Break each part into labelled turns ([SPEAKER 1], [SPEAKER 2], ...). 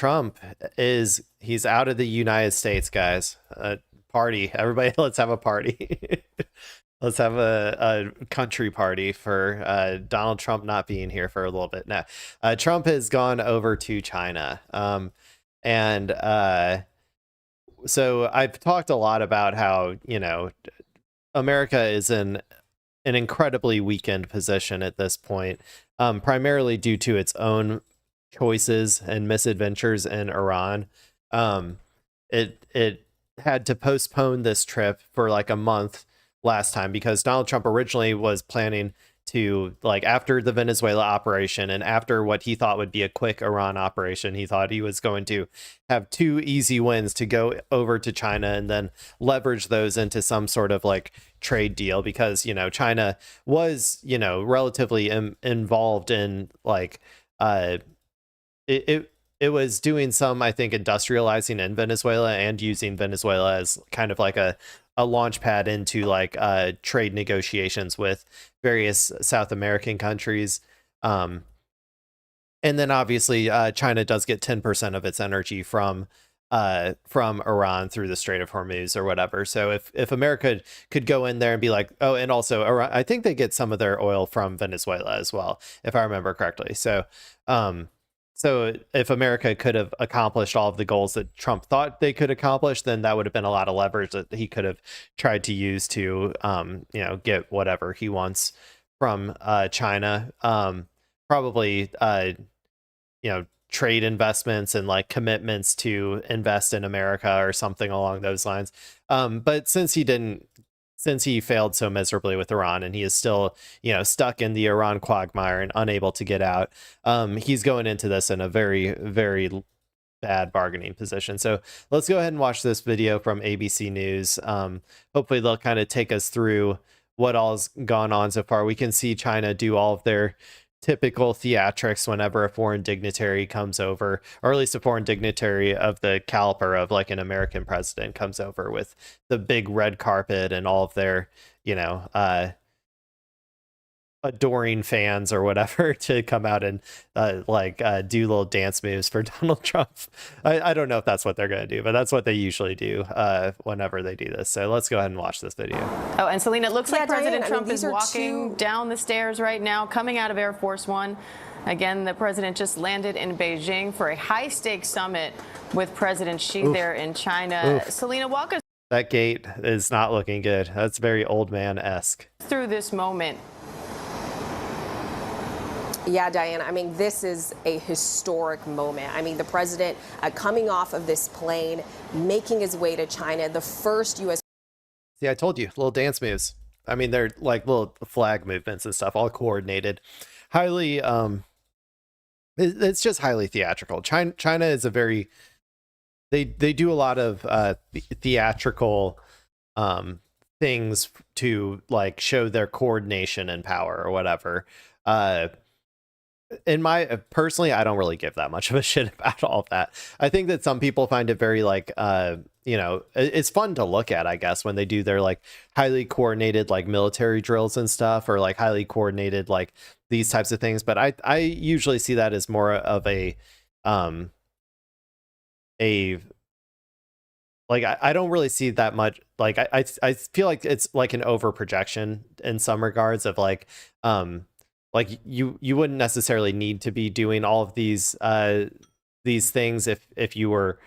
[SPEAKER 1] Trump he's out of the United States, guys. Party, everybody, let's have a party. Let's have a country party for Donald Trump not being here for a little bit. Now, Trump has gone over to China. And so I've talked a lot about how, America is in an incredibly weakened position at this point, primarily due to its own choices and misadventures in Iran. It had to postpone this trip for like a month last time because Donald Trump originally was planning to, like, after the Venezuela operation and after what he thought would be a quick Iran operation, he thought he was going to have 2 easy wins to go over to China and then leverage those into some sort of like trade deal because, China was, relatively involved in like, it was doing some, I think, industrializing in Venezuela and using Venezuela as kind of like a launch pad into like trade negotiations with various South American countries. And then obviously China does get 10% of its energy from Iran through the Strait of Hormuz or whatever. So if America could go in there and be like, oh, and also Iran, I think they get some of their oil from Venezuela as well, if I remember correctly. So so if America could have accomplished all of the goals that Trump thought they could accomplish, then that would have been a lot of leverage that he could have tried to use to, get whatever he wants from China. Probably, trade investments and like commitments to invest in America or something along those lines. But since he failed so miserably with Iran and he is still, stuck in the Iran quagmire and unable to get out, he's going into this in a very, very bad bargaining position. So let's go ahead and watch this video from ABC News. Hopefully they'll kind of take us through what all's gone on so far. We can see China do all of their typical theatrics whenever a foreign dignitary comes over, or at least a foreign dignitary of the caliber of like an American president comes over with the big red carpet and all of their, adoring fans or whatever to come out and do little dance moves for Donald Trump. I don't know if that's what they're going to do, but that's what they usually do whenever they do this. So let's go ahead and watch this video.
[SPEAKER 2] Oh, and Selena, it looks like President
[SPEAKER 3] Diane,
[SPEAKER 2] Trump is walking down the stairs right now, coming out of Air Force One. Again, the president just landed in Beijing for a high-stakes summit with President Xi there in China. Selena, walk us
[SPEAKER 1] That gate is not looking good. That's very old man-esque.
[SPEAKER 2] through this moment.
[SPEAKER 3] Yeah, Diana, this is a historic moment. The president coming off of this plane, making his way to China, the first U.S.
[SPEAKER 1] See, I told you, little dance moves. They're like little flag movements and stuff, all coordinated. Highly, it's just highly theatrical. China is a very, they do a lot of theatrical things to like show their coordination and power or whatever. Personally, I don't really give that much of a shit about all of that. I think that some people find it very like, it's fun to look at, I guess, when they do their like highly coordinated like military drills and stuff, or like highly coordinated like these types of things. But I usually see that as more of I don't really see that much. Like I feel like it's like an over projection in some regards of like you wouldn't necessarily need to be doing all of these things if you were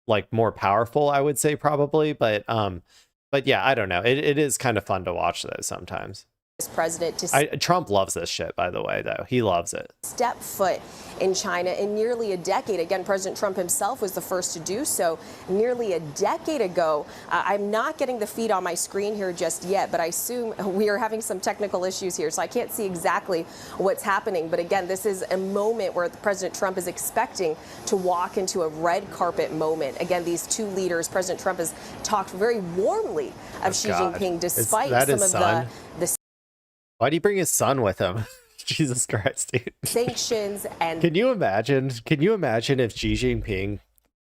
[SPEAKER 1] like more powerful, I would say probably. But yeah, I don't know. It is kind of fun to watch those sometimes.
[SPEAKER 3] President to
[SPEAKER 1] Trump loves this shit, by the way, though. He loves it.
[SPEAKER 3] Step foot in China in nearly a decade. Again, President Trump himself was the first to do so nearly a decade ago. I'm not getting the feed on my screen here just yet, but I assume we are having some technical issues here, so I can't see exactly what's happening. But again, this is a moment where President Trump is expecting to walk into a red carpet moment. Again, these two leaders, President Trump has talked very warmly of Xi Jinping, despite some of the
[SPEAKER 1] Why'd he bring his son with him? Jesus Christ, dude.
[SPEAKER 3] Sanctions and
[SPEAKER 1] Can you imagine if Xi Jinping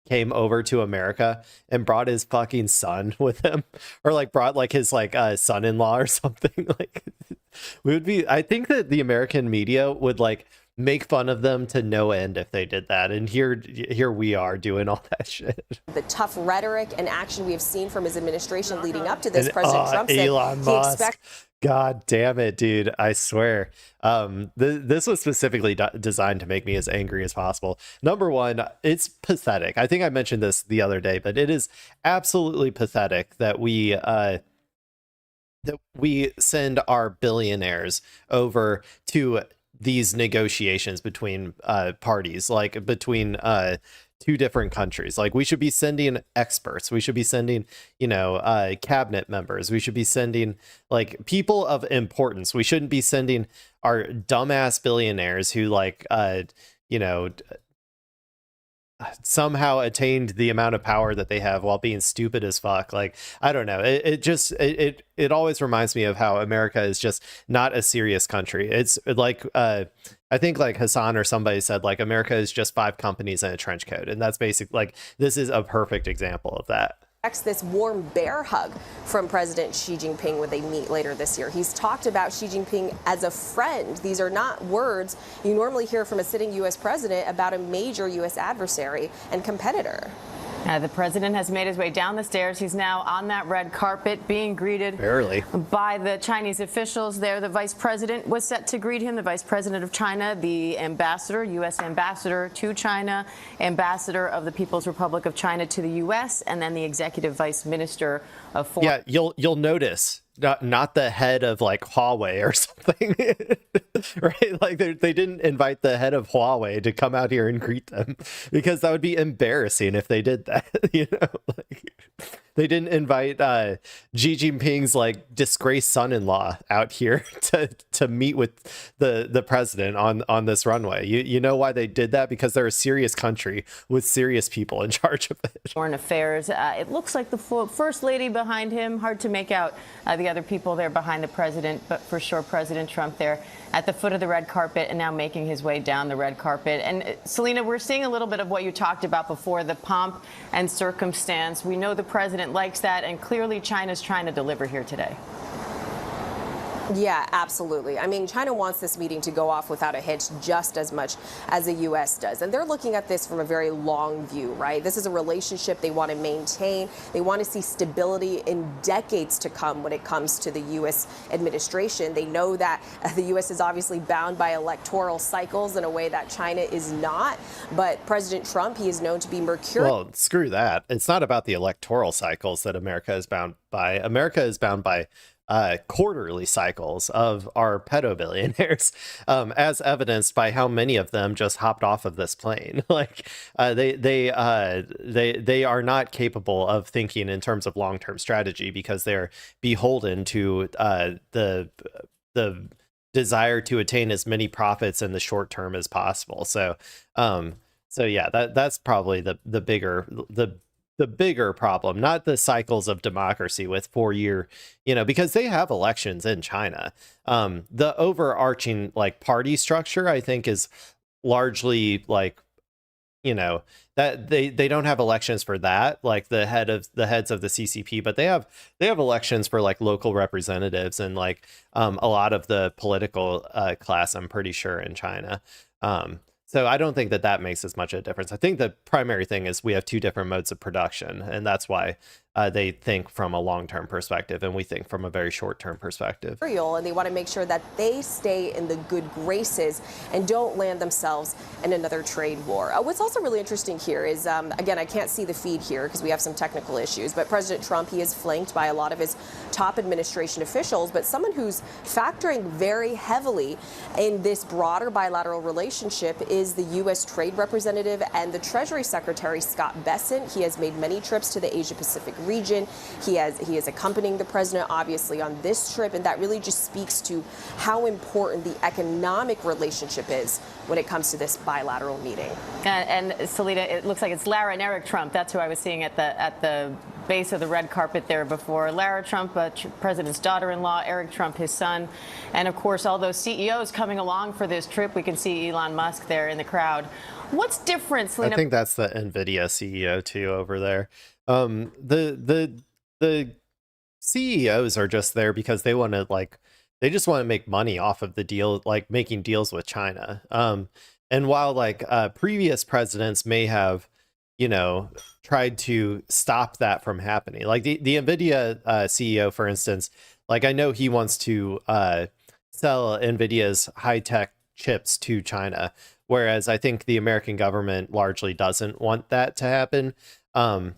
[SPEAKER 1] came over to America and brought his fucking son with him, or like brought like his like son-in-law or something? Like, we would be, I think that the American media would like make fun of them to no end if they did that. And here we are doing all that shit.
[SPEAKER 3] The tough rhetoric and action we have seen from his administration leading up to this,
[SPEAKER 1] And,
[SPEAKER 3] President Trump said
[SPEAKER 1] Elon
[SPEAKER 3] he
[SPEAKER 1] Musk.
[SPEAKER 3] expects.
[SPEAKER 1] God damn it, dude. I swear. This was specifically designed to make me as angry as possible. Number one, it's pathetic. I think I mentioned this the other day, but it is absolutely pathetic that we send our billionaires over to these negotiations between parties, like between two different countries. Like, we should be sending experts, we should be sending, cabinet members, we should be sending like people of importance. We shouldn't be sending our dumbass billionaires who somehow attained the amount of power that they have while being stupid as fuck. Like, I don't know, it always reminds me of how America is just not a serious country. It's like I think like Hassan or somebody said, like, America is just 5 companies in a trench coat, and that's basic. Like, this is a perfect example of that.
[SPEAKER 3] This warm bear hug from President Xi Jinping when they meet later this year. He's talked about Xi Jinping as a friend. These are not words you normally hear from a sitting U.S. president about a major U.S. adversary and competitor.
[SPEAKER 2] The president has made his way down the stairs. He's now on that red carpet being greeted
[SPEAKER 1] barely
[SPEAKER 2] by the Chinese officials there. The vice president was set to greet him, the vice president of China, the ambassador, U.S. ambassador to China, ambassador of the People's Republic of China to the U.S., and then the executive vice minister of foreign.
[SPEAKER 1] Yeah, you'll notice not the head of like Huawei or something, right? Like, they didn't invite the head of Huawei to come out here and greet them, because that would be embarrassing if they did that. Like, they didn't invite Xi Jinping's like disgraced son-in-law out here to meet with the president on this runway. You know why they did that? Because they're a serious country with serious people in charge of it.
[SPEAKER 2] Foreign affairs. It looks like the first lady behind him. Hard to make out the other people there behind the president, but for sure President Trump there at the foot of the red carpet and now making his way down the red carpet. And Selena, we're seeing a little bit of what you talked about before, the pomp and circumstance. We know the president likes that, and clearly China's trying to deliver here today.
[SPEAKER 3] Yeah, absolutely. I mean, China wants this meeting to go off without a hitch just as much as the U.S. does. And they're looking at this from a very long view, right? This is a relationship they want to maintain. They want to see stability in decades to come when it comes to the U.S. administration. They know that the U.S. is obviously bound by electoral cycles in a way that China is not. But President Trump, he is known to be mercurial.
[SPEAKER 1] Well, screw that. It's not about the electoral cycles that America is bound by. America is bound by quarterly cycles of our pedo billionaires, as evidenced by how many of them just hopped off of this plane. Like, they are not capable of thinking in terms of long-term strategy, because they're beholden to the desire to attain as many profits in the short term as possible. So yeah, that's probably the bigger problem, not the cycles of democracy with 4-year, because they have elections in China. The overarching like party structure, I think, is largely like, that they don't have elections for that, like the heads of the CCP, but they have elections for like local representatives and like a lot of the political class, I'm pretty sure, in China. So I don't think that makes as much of a difference. I think the primary thing is we have 2 different modes of production, and that's why they think from a long-term perspective and we think from a very short-term perspective.
[SPEAKER 3] And they want to make sure that they stay in the good graces and don't land themselves in another trade war. What's also really interesting here is, again, I can't see the feed here because we have some technical issues, but President Trump, he is flanked by a lot of his top administration officials, but someone who's factoring very heavily in this broader bilateral relationship is the U.S. Trade Representative and the Treasury Secretary, Scott Bessent. He has made many trips to the Asia-Pacific region. He is accompanying the president, obviously, on this trip, and that really just speaks to how important the economic relationship is when it comes to this bilateral meeting.
[SPEAKER 2] And Selena, it looks like it's Lara and Eric Trump. That's who I was seeing at the base of the red carpet there before. Lara Trump, president's daughter-in-law, Eric Trump, his son, and of course all those CEOs coming along for this trip. We can see Elon Musk there in the crowd. What's different, Selena?
[SPEAKER 1] I think that's the NVIDIA CEO too over there. The CEOs are just there because they want to like they just want to make money off of the deal, like making deals with China. And while like previous presidents may have, you know, tried to stop that from happening, like the Nvidia CEO, for instance, like I know he wants to sell Nvidia's high tech chips to China, whereas I think the American government largely doesn't want that to happen. Um,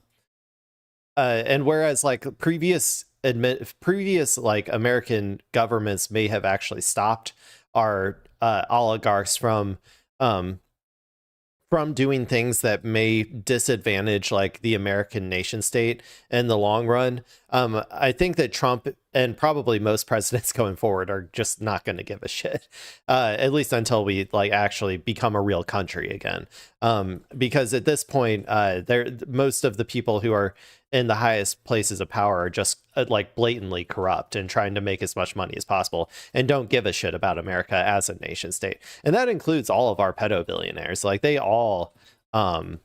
[SPEAKER 1] and whereas like previous like American governments may have actually stopped our oligarchs um, from doing things that may disadvantage like the American nation state in the long run. I think that Trump and probably most presidents going forward are just not going to give a shit, at least until we like actually become a real country again. Because at this point, most of the people who are in the highest places of power are just like blatantly corrupt and trying to make as much money as possible and don't give a shit about America as a nation state. And that includes all of our pedo billionaires. Like they all, none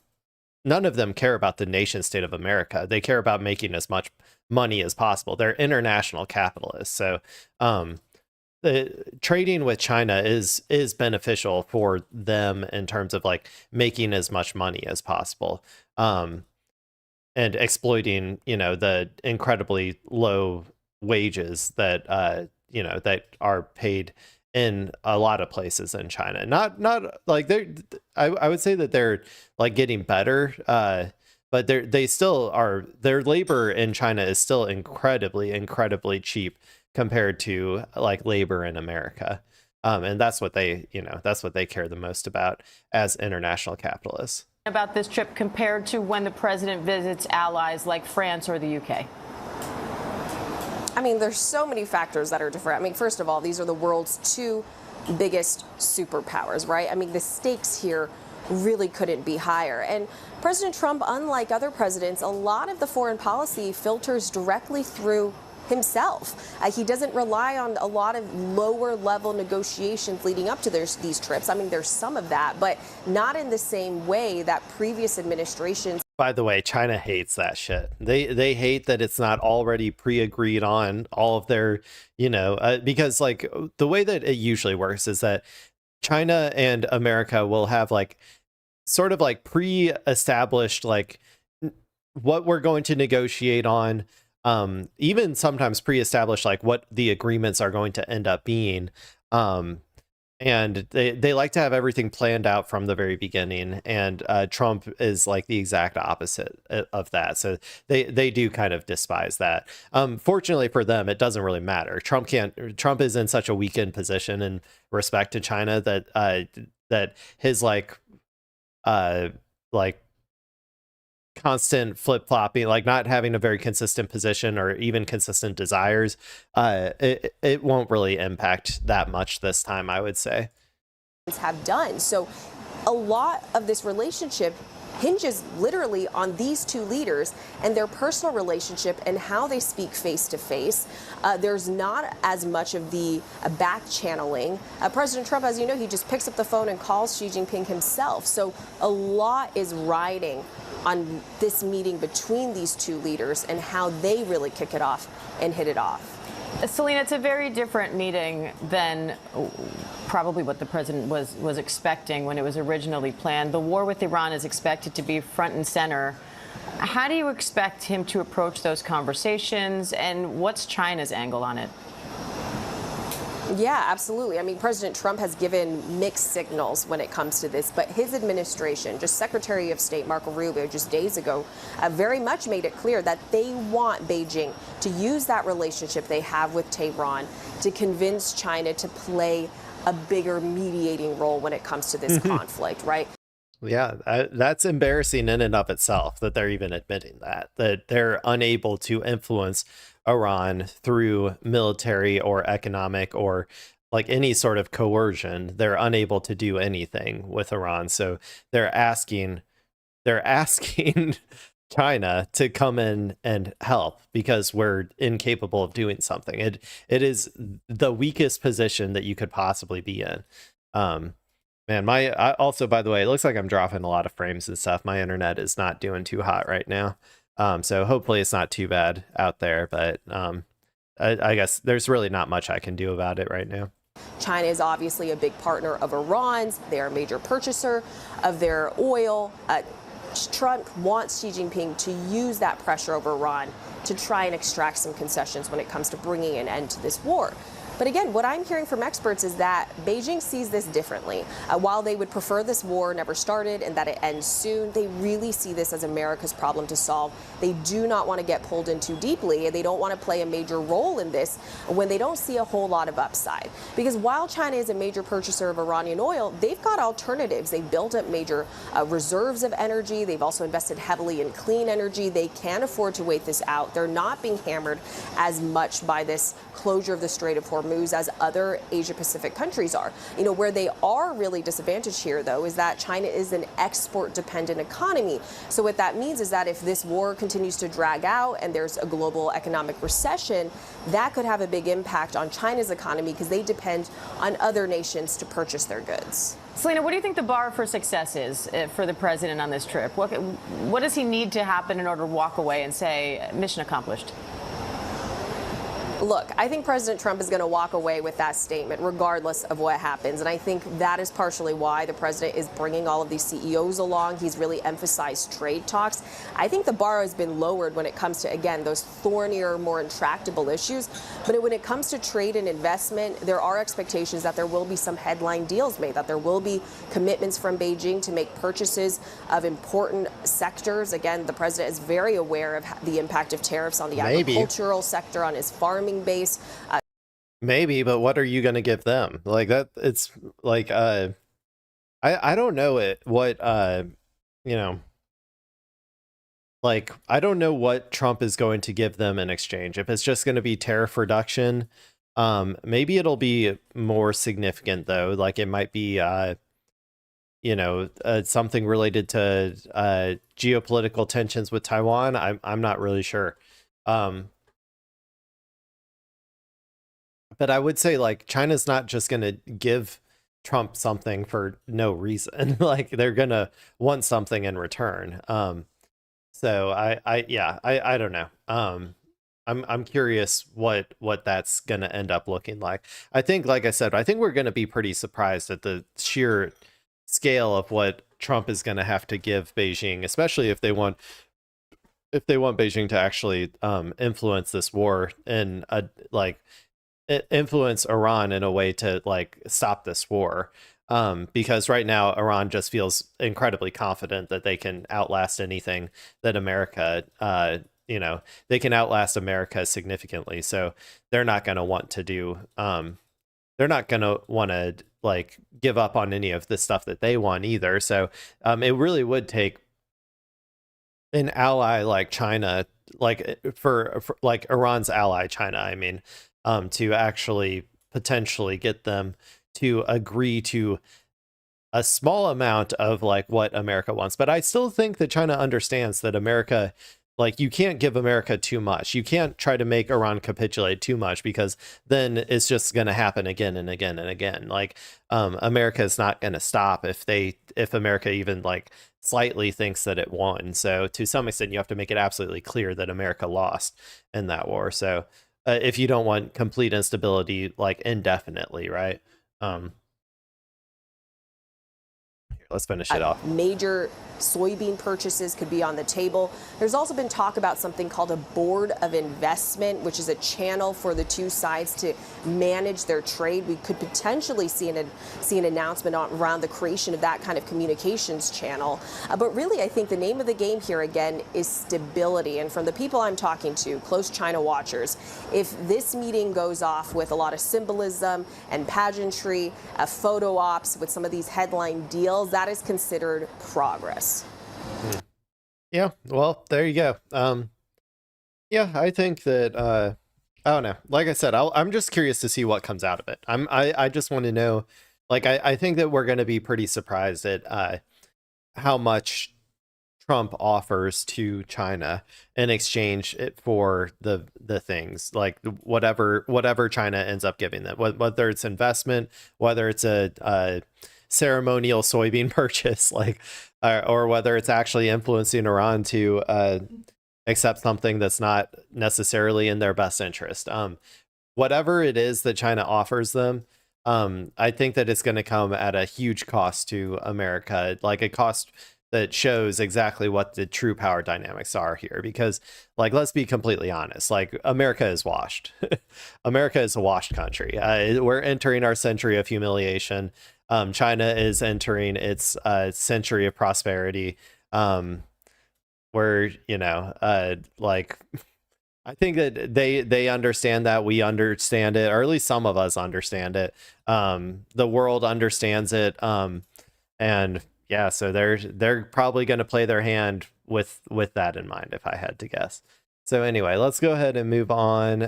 [SPEAKER 1] of them care about the nation state of America. They care about making as much money as possible. They're international capitalists. So, the trading with China is beneficial for them in terms of like making as much money as possible. And exploiting, you know, the incredibly low wages that you know, that are paid in a lot of places in China. Not like they're, I would say that they're like getting better, but they still are. Their labor in China is still incredibly cheap compared to like labor in America. And that's what they, you know, that's what they care the most about as international capitalists.
[SPEAKER 2] About this trip compared to when the president visits allies like France or the UK?
[SPEAKER 3] I mean, there's so many factors that are different. I mean, first of all, these are the world's two biggest superpowers, right? I mean, the stakes here really couldn't be higher. And President Trump, unlike other presidents, a lot of the foreign policy filters directly through himself. He doesn't rely on a lot of lower level negotiations leading up to these trips. I mean, there's some of that, but not in the same way that previous administrations.
[SPEAKER 1] By the way, China hates that shit. They hate that it's not already pre-agreed on all of their, you know, because like the way that it usually works is that China and America will have like sort of like pre-established like what we're going to negotiate on. Even sometimes pre-established like what the agreements are going to end up being. And they like to have everything planned out from the very beginning. And Trump is like the exact opposite of that. So they do kind of despise that. Fortunately for them, it doesn't really matter. Trump is in such a weakened position in respect to China that that his like constant flip-flopping, like not having a very consistent position or even consistent desires, it won't really impact that much this time, I would say.
[SPEAKER 3] Have done. So a lot of this relationship hinges literally on these two leaders and their personal relationship and how they speak face to face. There's not as much of the back channeling. President Trump, as you know, he just picks up the phone and calls Xi Jinping himself. So a lot is riding on this meeting between these two leaders and how they really kick it off and hit it off.
[SPEAKER 2] Selena, it's a very different meeting than probably what the president was expecting when it was originally planned. The war with Iran is expected to be front and center. How do you expect him to approach those conversations, and what's China's angle on it?
[SPEAKER 3] Yeah, absolutely. I mean, President Trump has given mixed signals when it comes to this, but his administration, just Secretary of State Marco Rubio just days ago, very much made it clear that they want Beijing to use that relationship they have with Tehran to convince China to play a bigger mediating role when it comes to this conflict, right?
[SPEAKER 1] Yeah, that's embarrassing in and of itself that they're even admitting that they're unable to influence Iran through military or economic or like any sort of coercion. They're unable to do anything with Iran. So they're asking China to come in and help because we're incapable of doing something. It is the weakest position that you could possibly be in. Man, also, by the way, it looks like I'm dropping a lot of frames and stuff. My internet is not doing too hot right now. So hopefully it's not too bad out there, but I guess there's really not much I can do about it right now.
[SPEAKER 3] China is obviously a big partner of Iran's. They are a major purchaser of their oil. Trump wants Xi Jinping to use that pressure over Iran to try and extract some concessions when it comes to bringing an end to this war. But again, what I'm hearing from experts is that Beijing sees this differently. While they would prefer this war never started and that it ends soon, they really see this as America's problem to solve. They do not want to get pulled in too deeply, and they don't want to play a major role in this when they don't see a whole lot of upside. Because while China is a major purchaser of Iranian oil, they've got alternatives. They've built up major reserves of energy. They've also invested heavily in clean energy. They can afford to wait this out. They're not being hammered as much by this closure of the Strait of Hormuz as other Asia-Pacific countries are. You know, where they are really disadvantaged here, though, is that China is an export-dependent economy. So what that means is that if this war continues to drag out and there's a global economic recession, that could have a big impact on China's economy because they depend on other nations to purchase their goods.
[SPEAKER 2] Selena, what do you think the bar for success is for the president on this trip? What does he need to happen in order to walk away and say, mission accomplished?
[SPEAKER 3] Look, I think President Trump is going to walk away with that statement regardless of what happens. And I think that is partially why the president is bringing all of these CEOs along. He's really emphasized trade talks. I think the bar has been lowered when it comes to, again, those thornier, more intractable issues. But when it comes to trade and investment, there are expectations that there will be some headline deals made, that there will be commitments from Beijing to make purchases of important sectors. Again, the president is very aware of the impact of tariffs on the agricultural sector, on his farming base.
[SPEAKER 1] Maybe, but what are you going to give them? Like that, it's like, I don't know you know, like, I don't know what Trump is going to give them in exchange. If it's just going to be tariff reduction, maybe it'll be more significant though. Like it might be, you know, something related to geopolitical tensions with Taiwan. I'm not really sure. But I would say, like, China's not just going to give Trump something for no reason. Like, they're going to want something in return. So I don't know. I'm curious what that's going to end up looking like. I think, like I said, I think we're going to be pretty surprised at the sheer scale of what Trump is going to have to give Beijing, especially if they want Beijing to actually influence this war and influence Iran in a way to like stop this war, because right now Iran just feels incredibly confident that they can outlast anything that America, you know, they can outlast America significantly. So they're not going to want to do, they're not going to want to like give up on any of the stuff that they want either. So it really would take an ally like China, like for like Iran's ally China, I mean, to actually potentially get them to agree to a small amount of like what America wants. But I still think that China understands that America, like, you can't give America too much. You can't try to make Iran capitulate too much, because then it's just going to happen again and again and again. Like, America is not going to stop if America even like slightly thinks that it won. So to some extent, you have to make it absolutely clear that America lost in that war. So if you don't want complete instability, like indefinitely, right? Here, let's finish it off.
[SPEAKER 3] Major soybean purchases could be on the table. There's also been talk about something called a board of investment, which is a channel for the two sides to manage their trade. We could potentially see an announcement around the creation of that kind of communications channel. But really, I think the name of the game here again is stability. And from the people I'm talking to, close China watchers, if this meeting goes off with a lot of symbolism and pageantry, photo ops with some of these headline deals, that is considered progress.
[SPEAKER 1] Yeah, well, there you go. Yeah, I think that I don't know. Like I said, I'm just curious to see what comes out of it. I just want to know. Like, I think that we're going to be pretty surprised at how much Trump offers to China in exchange for the things, like whatever China ends up giving them, whether it's investment, whether it's a ceremonial soybean purchase, like, or whether it's actually influencing Iran to accept something that's not necessarily in their best interest. Whatever it is that China offers them, I think that it's going to come at a huge cost to America, like a cost that shows exactly what the true power dynamics are here. Because, like, let's be completely honest, like, America is washed. America is a washed country. We're entering our century of humiliation. China is entering its century of prosperity. Where, like, I think that they understand that, we understand it, or at least some of us understand it. The world understands it. And yeah, so they're probably going to play their hand with that in mind, if I had to guess. So anyway, let's go ahead and move on.